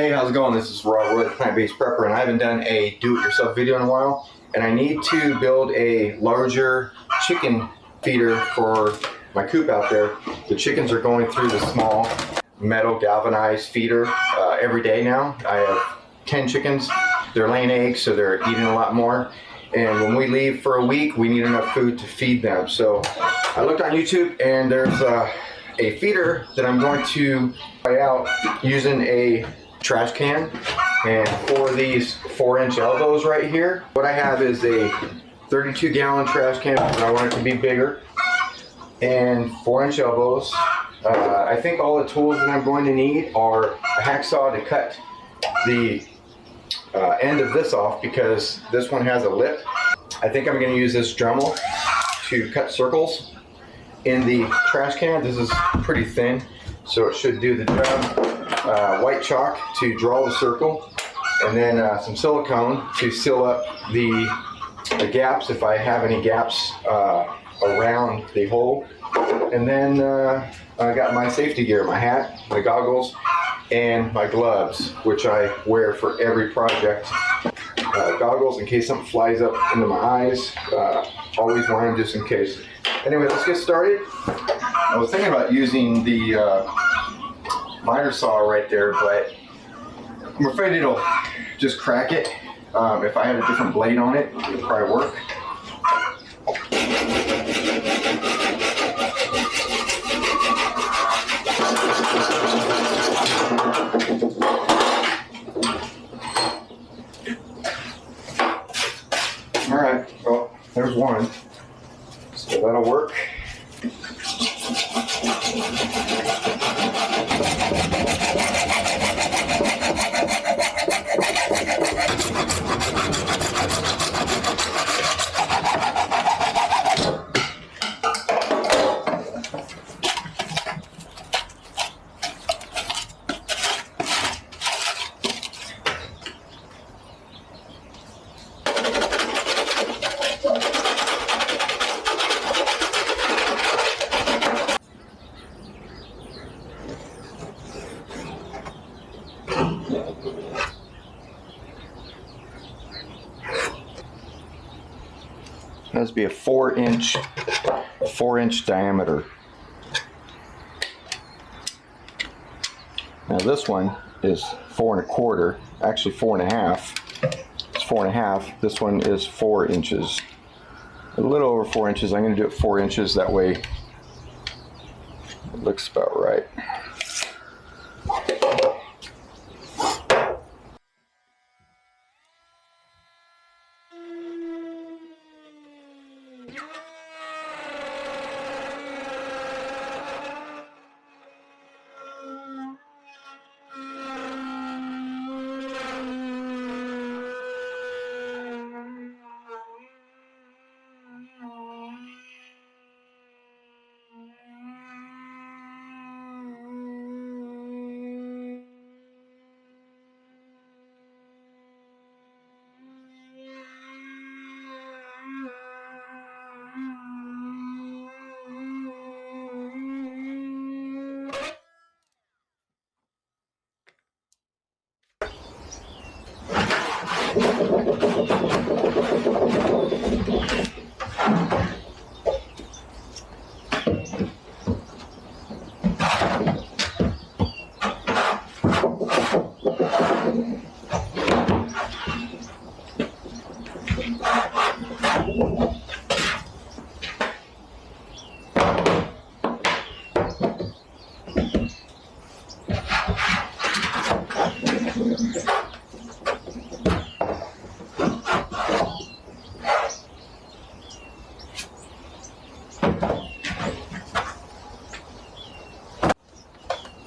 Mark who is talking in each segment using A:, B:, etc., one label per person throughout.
A: Hey, how's it going? This is Rob, plant-based prepper, and I haven't done a do-it-yourself video in a while, and I need to build a larger chicken feeder for my coop out there. The chickens are going through the small metal galvanized feeder every day now. I have 10 chickens. They're laying eggs, so they're eating a lot more. And when we leave for a week, we need enough food to feed them. So I looked on YouTube, and there's a feeder that I'm going to try out using a trash can, and for these 4-inch elbows right here, what I have is a 32-gallon trash can, and I want it to be bigger, and 4-inch elbows. I think all the tools that I'm going to need are a hacksaw to cut the end of this off, because this one has a lip. I think I'm going to use this Dremel to cut circles in the trash can. This is pretty thin, so it should do the job. White chalk to draw the circle, and then some silicone to seal up the gaps if I have any gaps around the hole. And then I got my safety gear, my hat, my goggles, and my gloves, which I wear for every project. Goggles in case something flies up into my eyes. Always wear them just in case. Anyway, let's get started. I was thinking about using the miter saw right there, but I'm afraid it'll just crack it. If I had a different blade on it, it would probably work. Alright, well, there's one. So that'll work. It has to be a 4-inch diameter. Now this one is 4 1/4, actually 4 1/2. It's 4 1/2. This one is 4 inches. A little over 4 inches. I'm going to do it 4 inches. That way it looks about right.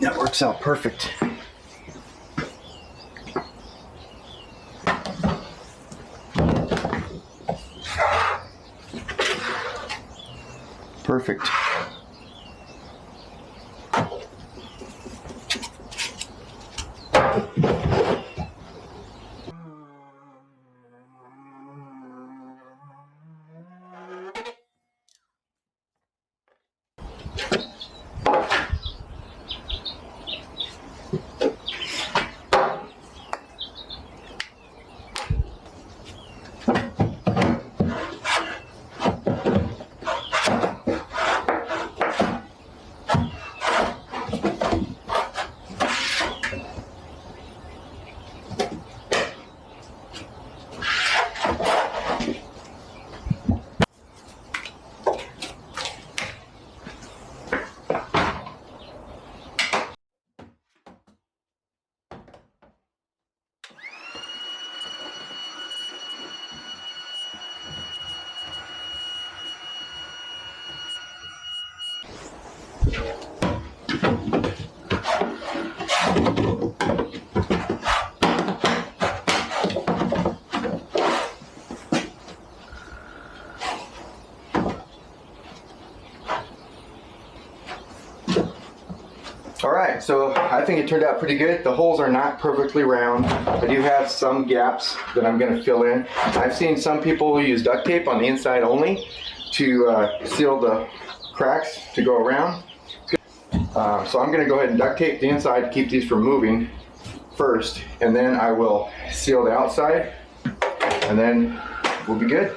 A: That works out perfect. Perfect. All right, so I think it turned out pretty good. The holes are not perfectly round. I do have some gaps that I'm going to fill in. I've seen some people use duct tape on the inside only to seal the cracks to go around. So I'm going to go ahead and duct tape the inside to keep these from moving first, and then I will seal the outside, and then we'll be good.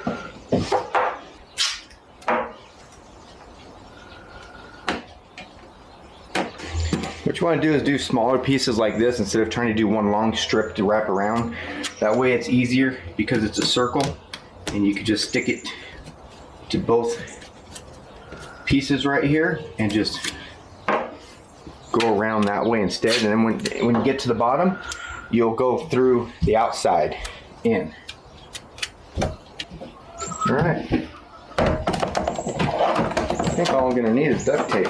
A: What you want to do is do smaller pieces like this instead of trying to do one long strip to wrap around. That way it's easier because it's a circle, and you can just stick it to both pieces right here and just go around that way instead. And then when you get to the bottom, you'll go through the outside in. All right. I think all I'm gonna need is duct tape.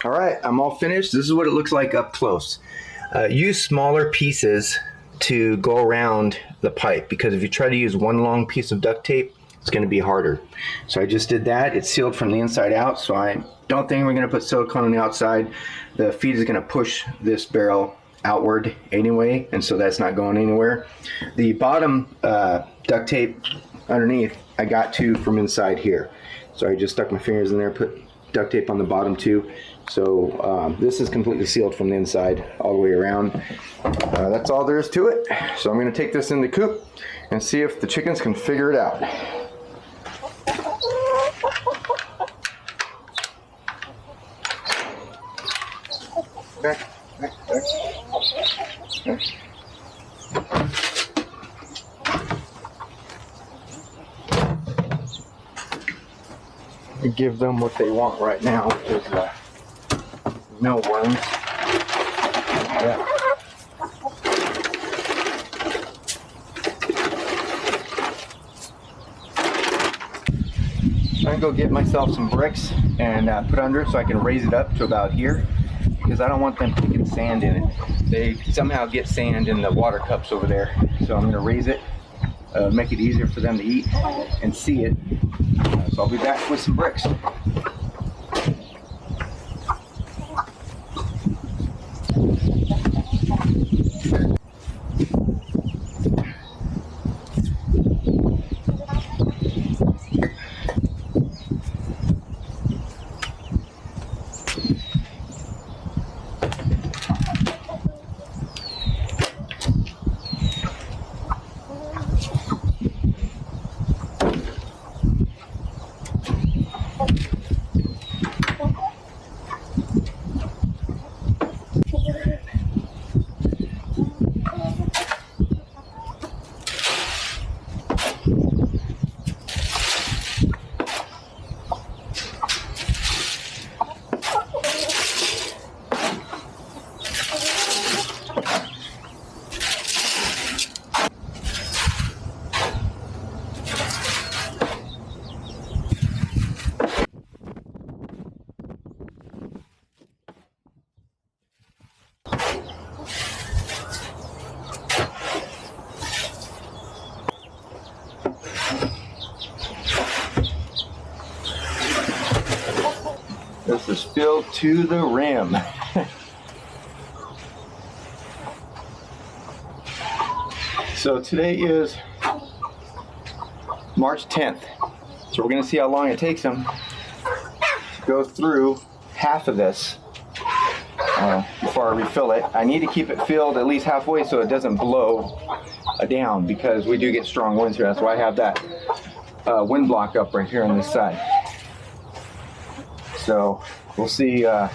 A: All right, I'm all finished. This is what it looks like up close. Use smaller pieces to go around the pipe, because if you try to use one long piece of duct tape, it's going to be harder. So I just did that. It's sealed from the inside out, so I don't think we're going to put silicone on the outside. The feed is going to push this barrel outward anyway, and so that's not going anywhere. The bottom duct tape underneath I got to from inside here. So I just stuck my fingers in there, put duct tape on the bottom too. So this is completely sealed from the inside all the way around. That's all there is to it. So I'm going to take this in the coop and see if the chickens can figure it out. Back. Give them what they want right now, which is mealworms. Yeah. I'm gonna go get myself some bricks and put under it so I can raise it up to about here, because I don't want them to get sand in it. They somehow get sand in the water cups over there, so I'm gonna raise it, make it easier for them to eat and see it. So I'll be back with some bricks. This is filled to the rim. So today is March 10th. So we're going to see how long it takes them to go through half of this before I refill it. I need to keep it filled at least halfway so it doesn't blow down, because we do get strong winds here. That's why I have that wind block up right here on this side. So we'll see how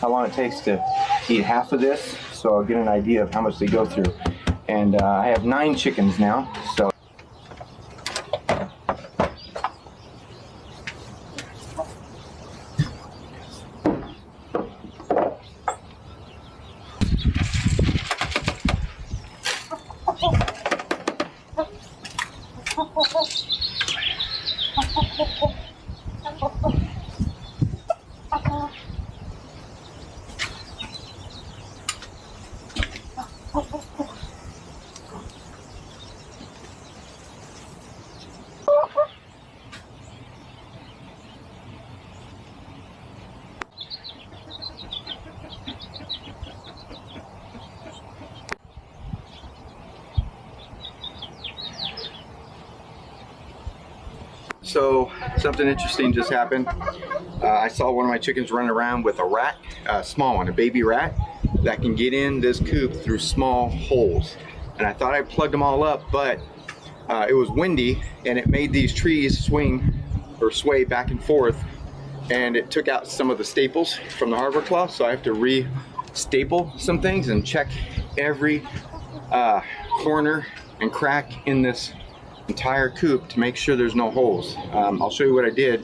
A: long it takes to eat half of this, so I'll get an idea of how much they go through. And I have 9 chickens now, so So something interesting just happened. I saw one of my chickens running around with a rat, a small one, a baby rat, that can get in this coop through small holes. And I thought I plugged them all up, but it was windy and it made these trees swing or sway back and forth, and it took out some of the staples from the hardware cloth, so I have to re-staple some things and check every corner and crack in this entire coop to make sure there's no holes. I'll show you what I did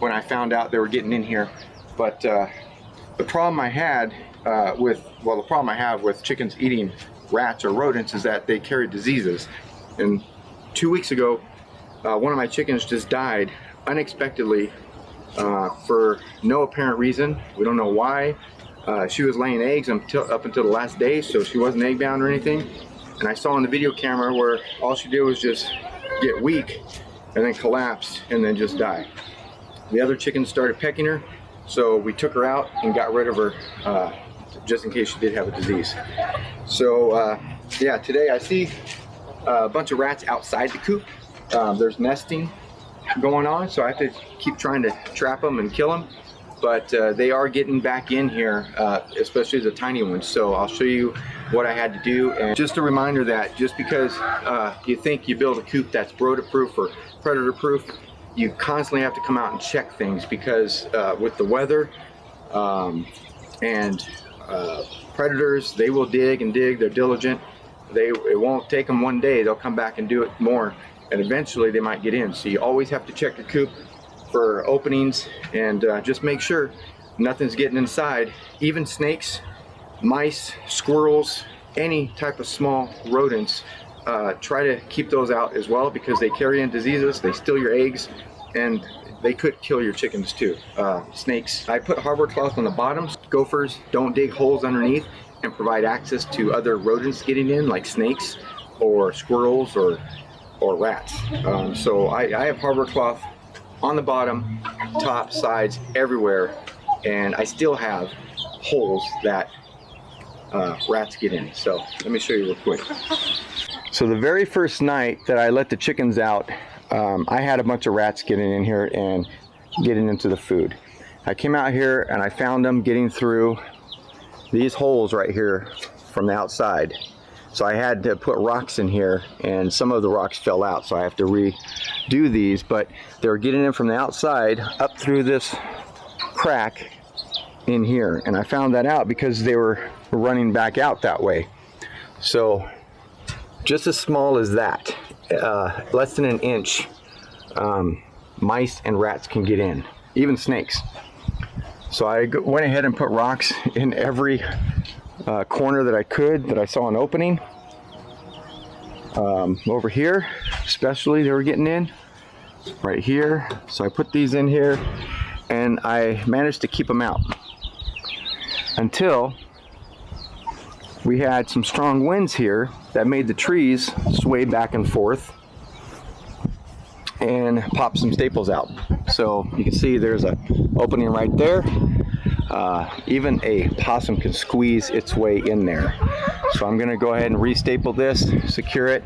A: when I found out they were getting in here. But the problem I had the problem I have with chickens eating rats or rodents is that they carry diseases. And 2 weeks ago, one of my chickens just died unexpectedly for no apparent reason. We don't know why. She was laying eggs up until the last day, so she wasn't egg bound or anything. And I saw on the video camera where all she did was just get weak and then collapse and then just die. The other chickens started pecking her, so we took her out and got rid of her just in case she did have a disease. So yeah, today I see a bunch of rats outside the coop. There's nesting going on, so I have to keep trying to trap them and kill them. But they are getting back in here, especially the tiny ones. So I'll show you what I had to do. And just a reminder that just because you think you build a coop that's broda-proof or predator-proof, you constantly have to come out and check things, because with the weather and predators, they will dig and dig. They're diligent. It won't take them one day. They'll come back and do it more, and eventually they might get in. So you always have to check your coop for openings, and just make sure nothing's getting inside. Even snakes, mice, squirrels, any type of small rodents, try to keep those out as well, because they carry in diseases, they steal your eggs, and they could kill your chickens too. Snakes. I put hardware cloth on the bottom. Gophers don't dig holes underneath and provide access to other rodents getting in, like snakes or squirrels or rats. So I have hardware cloth on the bottom, top, sides, everywhere, and I still have holes that rats get in. So let me show you real quick. So the very first night that I let the chickens out, I had a bunch of rats getting in here and getting into the food. I came out here and I found them getting through these holes right here from the outside. So I had to put rocks in here, and some of the rocks fell out, so I have to redo these. But they were getting in from the outside up through this crack in here, and I found that out because they were running back out that way. So just as small as that, less than an inch, mice and rats can get in, even snakes. So I went ahead and put rocks in every corner that I could, that I saw an opening. Over here especially, they were getting in right here, so I put these in here and I managed to keep them out until we had some strong winds here that made the trees sway back and forth and pop some staples out. So you can see there's an opening right there. Even a possum can squeeze its way in there. So I'm going to go ahead and re-staple this, secure it,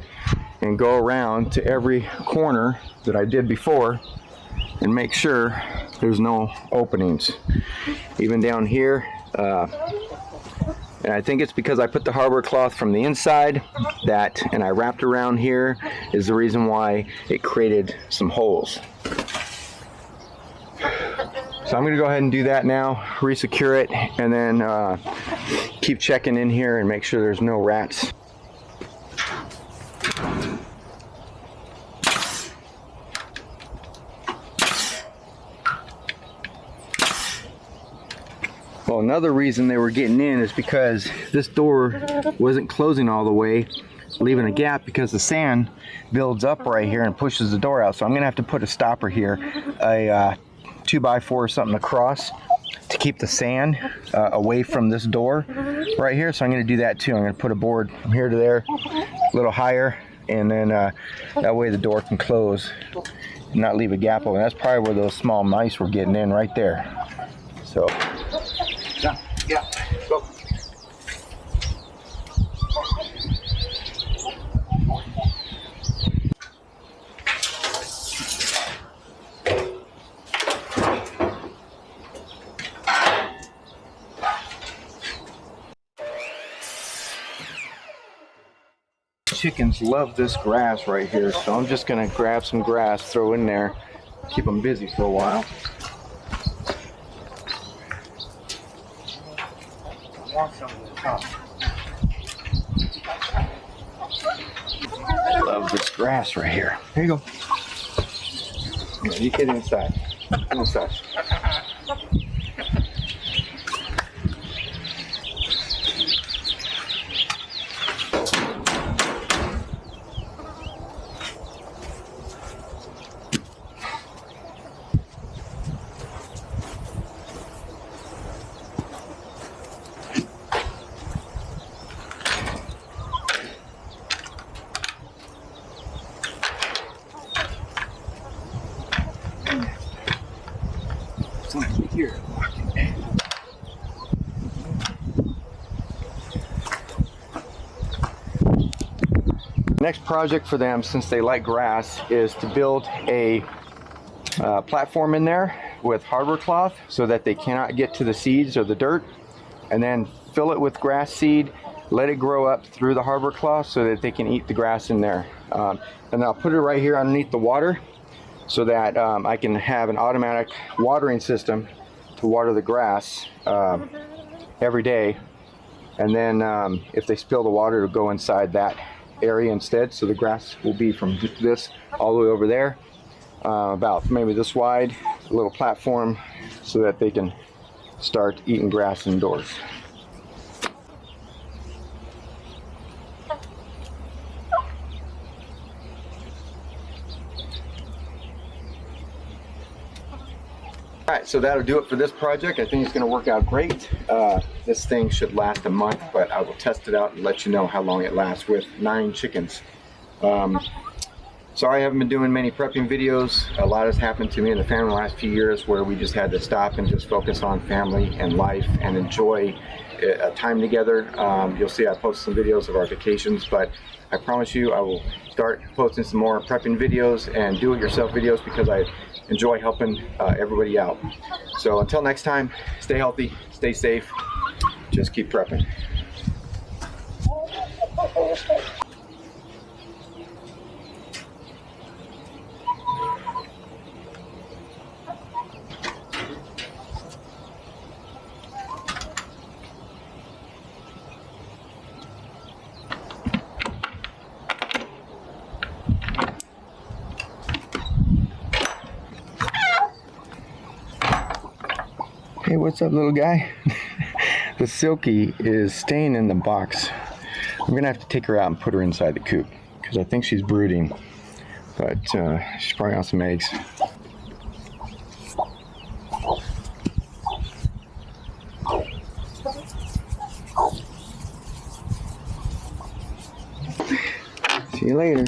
A: and go around to every corner that I did before and make sure there's no openings. Even down here, and I think it's because I put the hardware cloth from the inside and I wrapped around here is the reason why it created some holes. So I'm going to go ahead and do that now, re-secure it, and then keep checking in here and make sure there's no rats. Well, another reason they were getting in is because this door wasn't closing all the way, leaving a gap because the sand builds up right here and pushes the door out. So I'm going to have to put a stopper here, a 2x4 or something across to keep the sand away from this door right here. So I'm going to do that too. I'm going to put a board from here to there, a little higher, and then that way the door can close and not leave a gap open. That's probably where those small mice were getting in right there. So yeah, go. chickens love this grass right here, so I'm just gonna grab some grass, throw in there, keep them busy for a while. Love this grass right here. Here you go. Yeah, you get inside. Come inside. Here. Next project for them, since they like grass, is to build a platform in there with hardware cloth so that they cannot get to the seeds or the dirt, and then fill it with grass seed, let it grow up through the hardware cloth so that they can eat the grass in there. And I'll put it right here underneath the water so that I can have an automatic watering system to water the grass every day, and then if they spill the water, it'll go inside that area instead, so the grass will be from this all the way over there, about maybe this wide, a little platform so that they can start eating grass indoors. Alright, so that'll do it for this project. I think it's going to work out great. This thing should last a month, but I will test it out and let you know how long it lasts with 9 chickens. Sorry I haven't been doing many prepping videos. A lot has happened to me in the family the last few years where we just had to stop and just focus on family and life and enjoy time together. You'll see I post some videos of our vacations, but I promise you I will start posting some more prepping videos and do-it-yourself videos because I enjoy helping everybody out. So until next time, stay healthy, stay safe, just keep prepping. Hey, what's up, little guy? The Silky is staying in the box. I'm gonna have to take her out and put her inside the coop because I think she's brooding, but she's probably on some eggs. See you later.